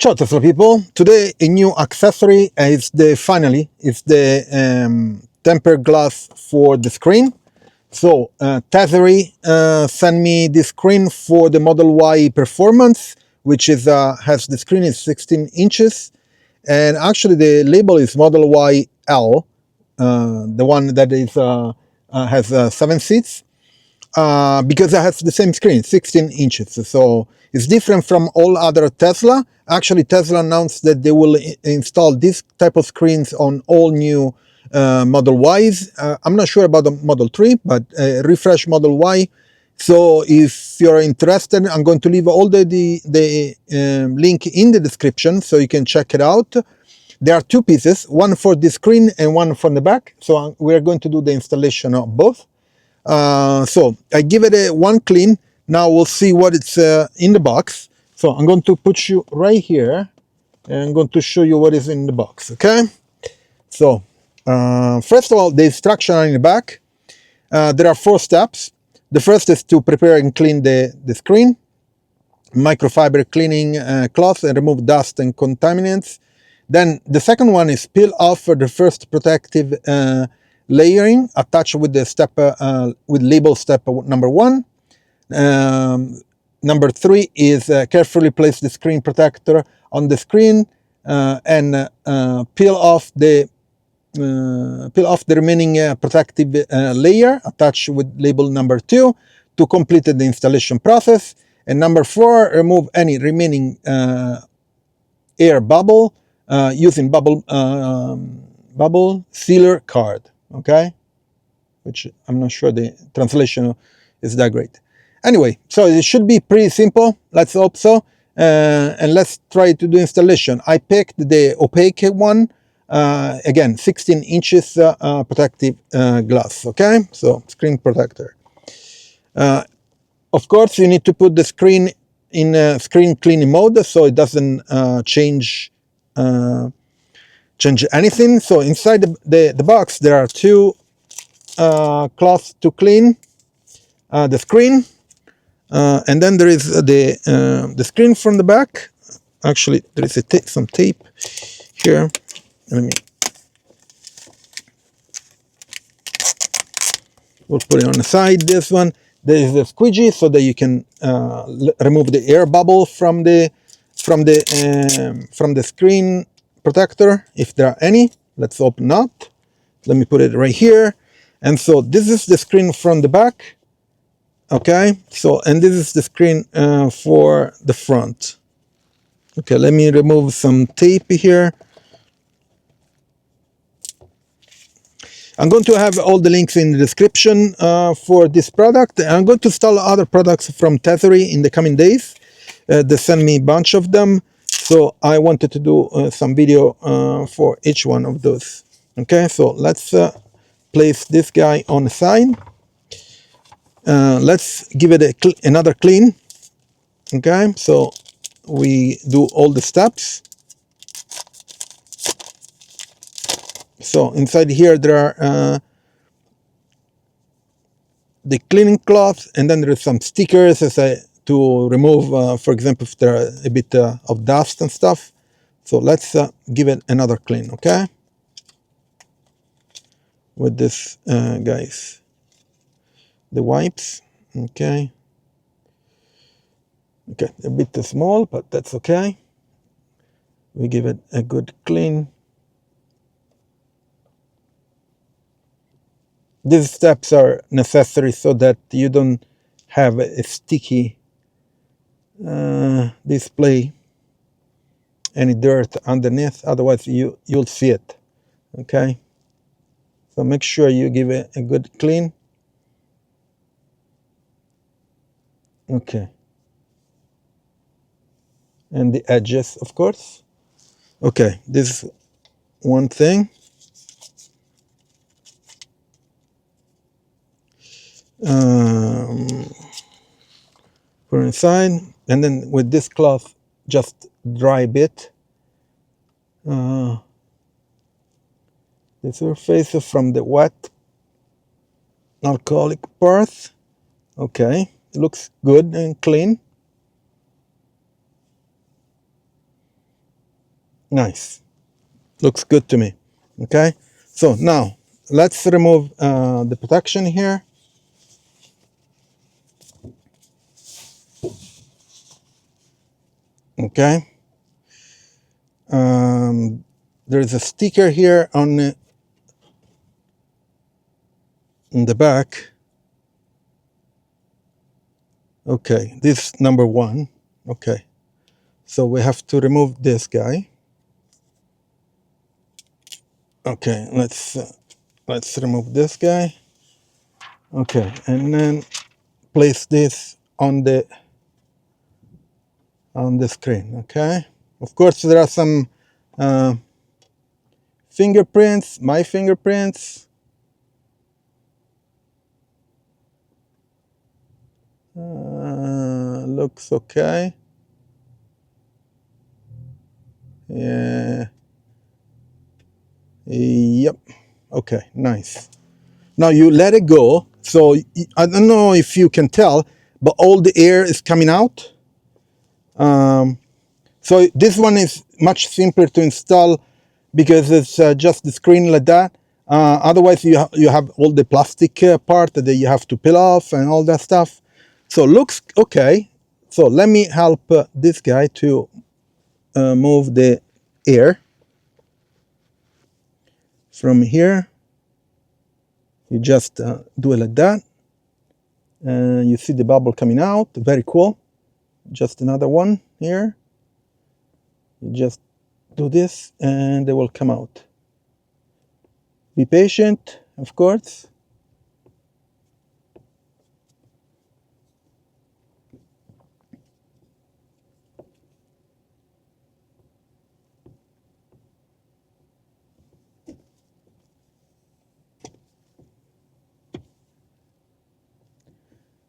Ciao Tesla people, today a new accessory is finally tempered glass for the screen. So Tesery sent me the screen for the Model Y Performance, which is has the screen is 16 inches, and actually the label is Model Y L, the one that is has 7 seats. Because it has the same screen, 16 inches. So it's different from all other Tesla. Actually, Tesla announced that they will install this type of screens on all new Model Ys. I'm not sure about the Model 3, but refresh Model Y. So if you're interested, I'm going to leave all the link in the description so you can check it out. There are two pieces, one for the screen and one from the back. So we're going to do the installation of both. So I give it a one clean. Now we'll see what it's in the box. So I'm going to put you right here and I'm going to show you what is in the box. Okay. So first of all, the instructions are in the back. There are 4 steps. The first is to prepare and clean the screen. Microfiber cleaning cloth and remove dust and contaminants. Then the second one is peel off the first protective layering attached with the step with label step number 1. Number 3 is carefully place the screen protector on the screen and peel off the remaining protective layer attached with label number 2 to complete the installation process. And number 4, remove any remaining air bubble using bubble sealer card. Okay, which I'm not sure the translation is that great. Anyway, so it should be pretty simple. Let's hope so. And let's try to do installation. I picked the opaque one. Again, 16 inches protective glass. Okay, so screen protector. Of course, you need to put the screen in screen cleaning mode so it doesn't change anything. So inside the box there are 2 cloths to clean the screen, and then there is the screen from the back. Actually, there is some tape here. We'll put it on the side. This one, there is a squeegee so that you can remove the air bubble from the screen protector if there are any. Let's hope not. Let me put it right here. And so this is the screen from the back. Okay, so and this is the screen for the front. Okay, let me remove some tape here. I'm going to have all the links in the description for this product. I'm going to install other products from Tesery in the coming days. They send me a bunch of them, so I wanted to do some video for each one of those. Okay, so let's place this guy on the side. Let's give it another clean. Okay, so we do all the steps. So inside here there are the cleaning cloth, and then there is some stickers to remove, for example, if there are a bit of dust and stuff. So let's give it another clean, okay? With this, guys, the wipes, okay. Okay, a bit small, but that's okay. We give it a good clean. These steps are necessary so that you don't have a sticky display, any dirt underneath, otherwise you'll see it. Okay, so make sure you give it a good clean. Okay, and the edges, of course. Okay, this is one thing. Put it inside, and then with this cloth just dry a bit the surface from the wet alcoholic part. Okay, it looks good and clean. Nice. Looks good to me. Okay. So now let's remove the protection here. Okay. There's a sticker here on in the back. Okay, this number 1. Okay, so we have to remove this guy. Okay, let's remove this guy. Okay, and then place this on the screen. Okay, of course there are some fingerprints, my fingerprints. Looks okay. Yeah. Yep. Okay, nice. Now you let it go. So I don't know if you can tell, but all the air is coming out. So this one is much simpler to install because it's just the screen like that. Otherwise, you have all the plastic part that you have to peel off and all that stuff. So looks okay. So let me help this guy to move the air from here. You just do it like that. And you see the bubble coming out. Very cool. Just another one here. You just do this and they will come out. Be patient, of course.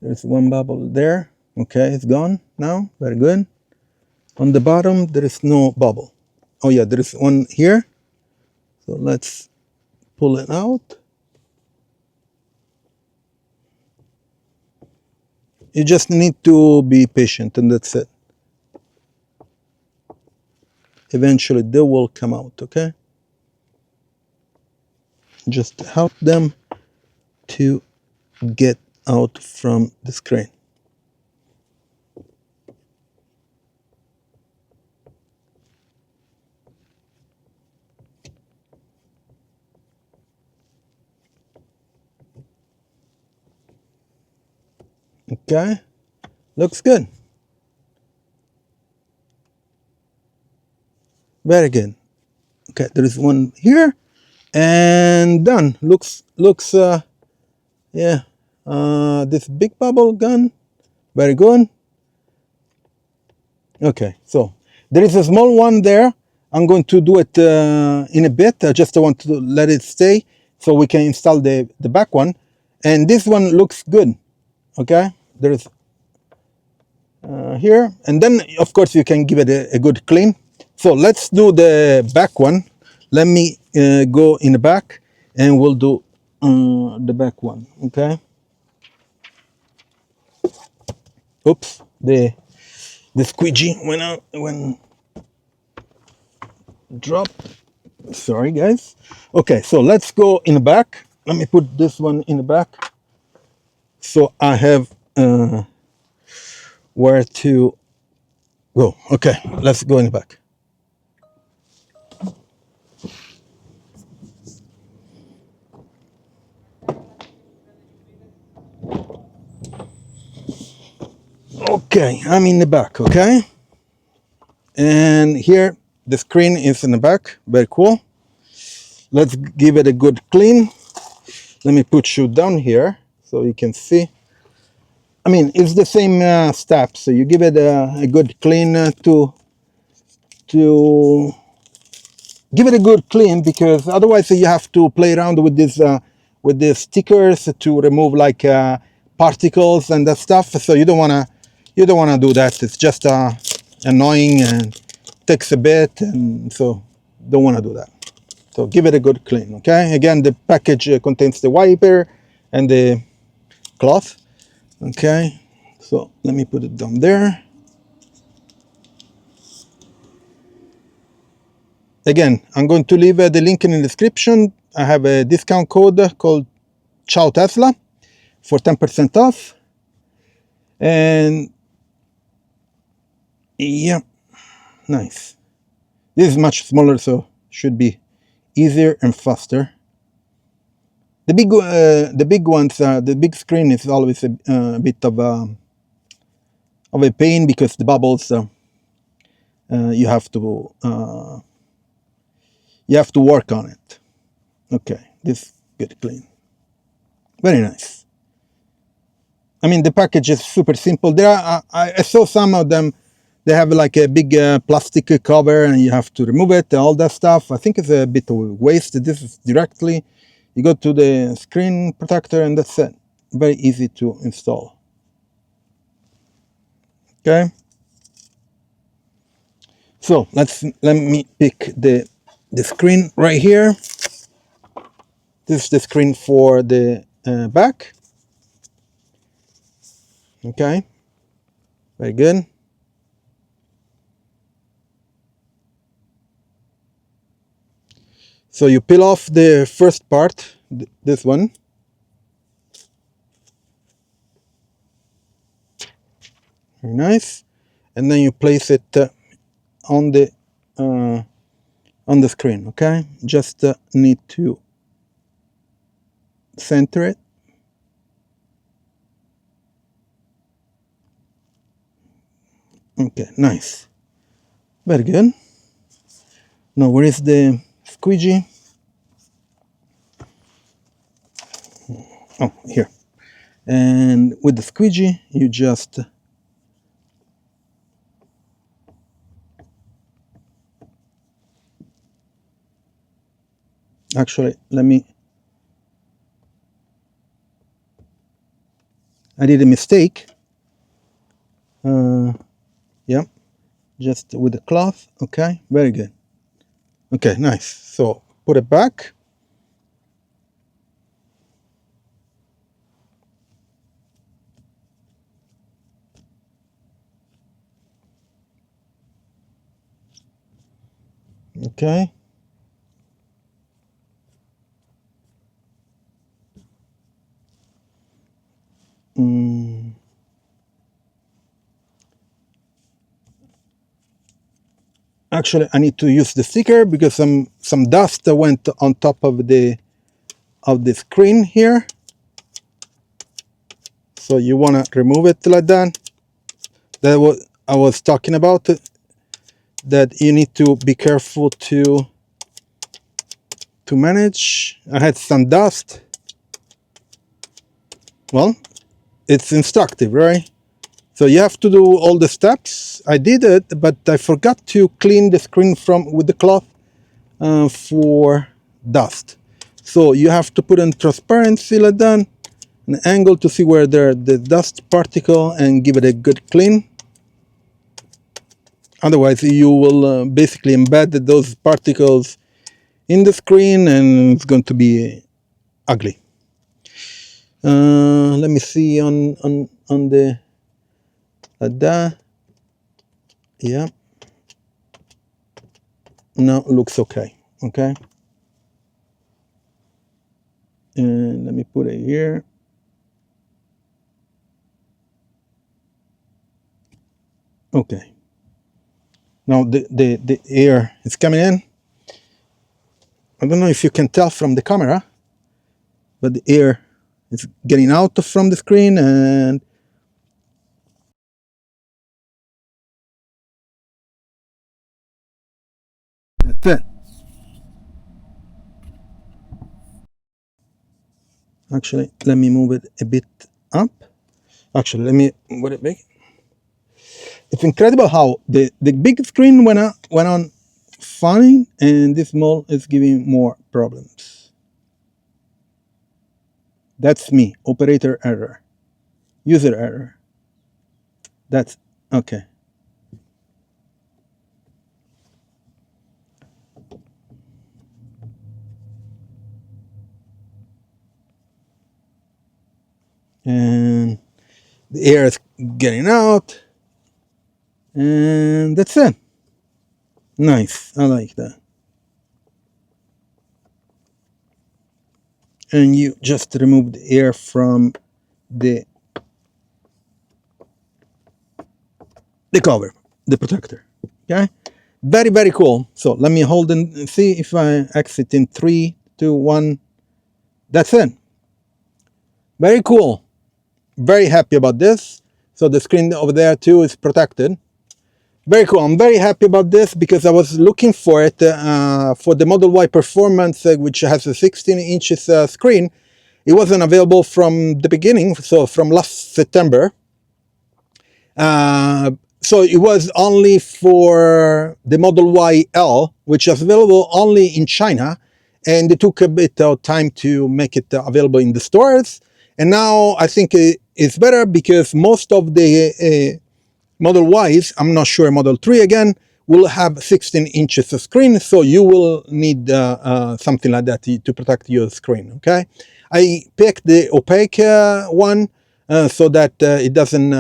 There's one bubble there. Okay, it's gone now. Very good. On the bottom, there is no bubble. Oh yeah, there is one here. So let's pull it out. You just need to be patient and that's it. Eventually they will come out, okay? Just help them to get out from the screen. Okay, looks good. Very good. Okay, there is one here and done. Looks yeah. This big bubble gun, very good. Okay, so there is a small one there. I'm going to do it in a bit. I just want to let it stay so we can install the back one. And this one looks good. Okay, there is here. And then, of course, you can give it a good clean. So let's do the back one. Let me go in the back and we'll do the back one. Okay. Oops, the squeegee went out when drop. Sorry guys. Okay, so let's go in the back. Let me put this one in the back so I have where to go. Okay, let's go in the back. Okay, I'm in the back. Okay, and here the screen is in the back. Very cool. Let's give it a good clean. Let me put you down here so you can see. I mean, it's the same step. So you give it a good clean to give it a good clean, because otherwise you have to play around with this with the stickers to remove like particles and that stuff. So you don't wanna do that. It's just annoying and takes a bit, and so don't wanna do that. So give it a good clean. Okay. Again, the package contains the wiper and the cloth. Okay. So let me put it down there. Again, I'm going to leave the link in the description. I have a discount code called Ciao Tesla for 10% off. And yeah, nice. This is much smaller, so should be easier and faster. The big ones, the big screen is always a bit of a pain because the bubbles you have to work on it. Okay, this get clean. Very nice. I mean, the package is super simple. There are, I saw some of them. They have like a big plastic cover, and you have to remove it and all that stuff. I think it's a bit of waste. This is directly, you go to the screen protector, and that's it. Very easy to install. Okay. So let me pick the screen right here. This is the screen for the back. Okay. Very good. So you peel off the first part, this one. Very nice. And then you place it on the screen. Okay. Just need to center it. Okay. Nice. Very good. Now where is the squeegee? Oh, here. And with the squeegee, you just actually I did a mistake. Yeah, just with the cloth. Okay, very good. Okay, nice. So put it back. Okay. Actually, I need to use the sticker because some dust went on top of the screen here. So you want to remove it like that. That what I was talking about. That you need to be careful to manage. I had some dust. Well, it's instructive, right? So you have to do all the steps. I did it, but I forgot to clean the screen with the cloth for dust. So you have to put in transparency like that, an angle to see where there the dust particle, and give it a good clean. Otherwise, you will basically embed those particles in the screen, and it's going to be ugly. Let me see on the that. Yeah. Now looks okay. Okay. And let me put it here. Okay. Now the air is coming in. I don't know if you can tell from the camera, but the air is getting out from the screen, and that's it. Actually, let me move it a bit up. Actually, let me put it big. It's incredible how the big screen went on fine, and this small is giving more problems. That's me, operator error, user error. That's okay. And the air is getting out, and that's it. Nice, I like that. and you just remove the air from the cover, the protector. Okay, very, very cool. So let me hold and see if I exit in 3, 2, 1. That's it. Very cool. Very happy about this. So the screen over there too is protected. Very cool. I'm very happy about this because I was looking for it for the Model Y Performance, which has a 16 inches screen. It wasn't available from the beginning, so from last September. So it was only for the Model Y L, which is available only in China, and it took a bit of time to make it available in the stores. And now I think it's better because most of the Model Ys, I'm not sure Model 3 again, will have 16 inches of screen, so you will need something like that to protect your screen, okay? I picked the opaque one so that it doesn't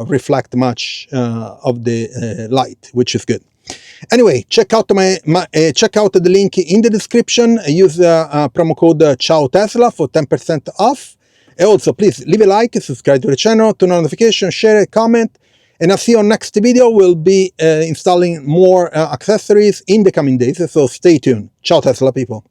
reflect much of the light, which is good. Anyway, check out check out the link in the description. Use promo code CHAOTESLA for 10% off. And also, please leave a like, subscribe to the channel, turn on notifications, share a comment, and I'll see you on next video. We'll be installing more accessories in the coming days, so stay tuned. Ciao Tesla people.